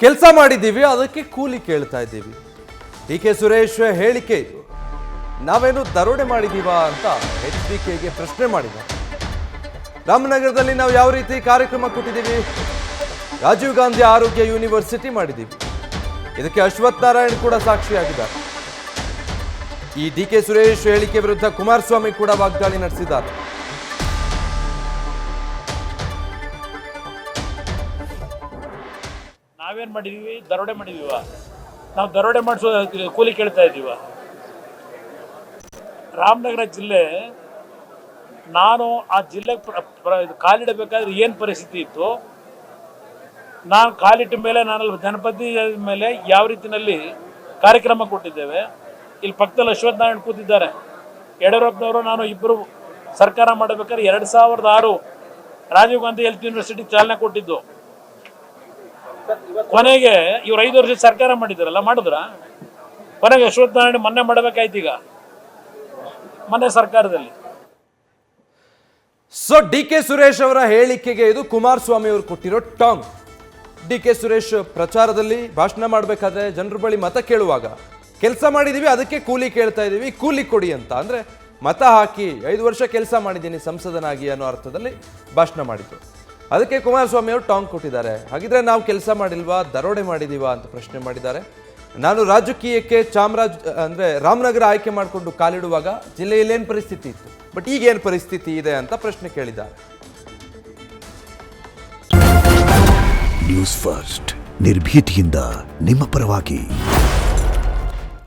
ಕೆಲಸ ಮಾಡಿದ್ದೀವಿ, ಅದಕ್ಕೆ ಕೂಲಿ ಕೇಳ್ತಾ ಇದ್ದೀವಿ. ಡಿ.ಕೆ. ಸುರೇಶ್ ಹೇಳಿಕೆ ಇದು. ನಾವೇನು ದರೋಡೆ ಮಾಡಿದೀವಾ ಅಂತ HBKಗೆ ಪ್ರಶ್ನೆ ಮಾಡಿದ್ದಾರೆ. ರಾಮನಗರದಲ್ಲಿ ನಾವು ಯಾವ ರೀತಿ ಕಾರ್ಯಕ್ರಮ ಕೊಟ್ಟಿದ್ದೀವಿ? ರಾಜೀವ್ ಗಾಂಧಿ ಆರೋಗ್ಯ ಯೂನಿವರ್ಸಿಟಿ ಮಾಡಿದ್ದೀವಿ. ಇದಕ್ಕೆ ಅಶ್ವಥ್ ನಾರಾಯಣ್ ಕೂಡ ಸಾಕ್ಷಿಯಾಗಿದ್ದಾರೆ. ಈ ಡಿ.ಕೆ. ಸುರೇಶ್ ಹೇಳಿಕೆ ವಿರುದ್ಧ ಕುಮಾರಸ್ವಾಮಿ ಕೂಡ ವಾಗ್ದಾಳಿ ನಡೆಸಿದ್ದಾರೆ. ನಾವೇನ್ ಮಾಡಿದೀವಿ? ದರೋಡೆ ಮಾಡಿದೀವ? ನಾವು ದರೋಡೆ ಮಾಡಿಸೋ ಕೂಲಿ ಕೇಳ್ತಾ ಇದ್ದೀವ? ರಾಮನಗರ ಜಿಲ್ಲೆ, ನಾನು ಆ ಜಿಲ್ಲೆಗೆ ಕಾಲಿಡಬೇಕಾದ್ರೆ ಏನು ಪರಿಸ್ಥಿತಿ ಇತ್ತು, ನಾನು ಕಾಲಿಟ್ಟ ಮೇಲೆ ನಾನು ಜನಪದಿ ಮೇಲೆ ಯಾವ ರೀತಿಯಲ್ಲಿ ಕಾರ್ಯಕ್ರಮ ಕೊಟ್ಟಿದ್ದೇವೆ. ಇಲ್ಲಿ ಪಕ್ಕದಲ್ಲಿ ಅಶ್ವಥ್ ನಾರಾಯಣ್ ಕೂತಿದ್ದಾರೆ. ಯಡಿಯೂರಪ್ಪನವರು ನಾನು ಇಬ್ಬರು ಸರ್ಕಾರ ಮಾಡಬೇಕಾದ್ರೆ 2006 ರಾಜೀವ್ ಗಾಂಧಿ ಹೆಲ್ತ್ ಯೂನಿವರ್ಸಿಟಿ ಚಾಲನೆ ಕೊಟ್ಟಿದ್ದು. ಕೊನೆಗೆ ಇವ್ರು 5 ವರ್ಷ ಸರ್ಕಾರ ಮಾಡಿದಾರಲ್ಲ, ಮಾಡಿದ್ರ? ಕೊನೆಗೆ ಅಶ್ವಥ್ ನಾರಾಯಣ ಮೊನ್ನೆ ಮಾಡಬೇಕಾಯ್ತು, ಈಗ ಮೊನ್ನೆ ಸರ್ಕಾರದಲ್ಲಿ. ಸೊ ಡಿ.ಕೆ. ಸುರೇಶ್ ಅವರ ಹೇಳಿಕೆಗೆ ಇದು ಕುಮಾರಸ್ವಾಮಿ ಅವರು ಕೊಟ್ಟಿರೋ ಟಾಂಗ್. ಡಿ.ಕೆ. ಸುರೇಶ್ ಪ್ರಚಾರದಲ್ಲಿ ಭಾಷಣ ಮಾಡಬೇಕಾದ್ರೆ ಜನರ ಬಳಿ ಮತ ಕೇಳುವಾಗ ಕೆಲಸ ಮಾಡಿದೀವಿ, ಅದಕ್ಕೆ ಕೂಲಿ ಕೇಳ್ತಾ ಇದೀವಿ, ಕೂಲಿ ಕೊಡಿ ಅಂತ. ಅಂದ್ರೆ ಮತ ಹಾಕಿ 5 ವರ್ಷ ಕೆಲಸ ಮಾಡಿದ್ದೀನಿ ಸಂಸದನಾಗಿ ಅನ್ನೋ ಅರ್ಥದಲ್ಲಿ ಭಾಷಣ ಮಾಡಿದ್ರು. ಅದಕ್ಕೆ ಕುಮಾರಸ್ವಾಮಿ ಅವರು ಟಾಂಗ್ ಕೊಟ್ಟಿದ್ದಾರೆ. ಹಾಗಿದ್ರೆ ನಾವು ಕೆಲಸ ಮಾಡಿಲ್ವಾ, ದರೋಡೆ ಮಾಡಿದೀವಾ ಅಂತ ಪ್ರಶ್ನೆ ಮಾಡಿದ್ದಾರೆ. ನಾನು ರಾಜಕೀಯಕ್ಕೆ ರಾಮನಗರ ಆಯ್ಕೆ ಮಾಡಿಕೊಂಡು ಕಾಲಿಡುವಾಗ ಜಿಲ್ಲೆಯಲ್ಲಿ ಏನು ಪರಿಸ್ಥಿತಿ ಇತ್ತು, ಬಟ್ ಈಗೇನು ಪರಿಸ್ಥಿತಿ ಇದೆ ಅಂತ ಪ್ರಶ್ನೆ ಕೇಳಿದ್ದಾರೆ. ನ್ಯೂಸ್ ಫಸ್ಟ್, ನಿರ್ಭೀತಿಯಿಂದ ನಿಮ್ಮ ಪರವಾಗಿ.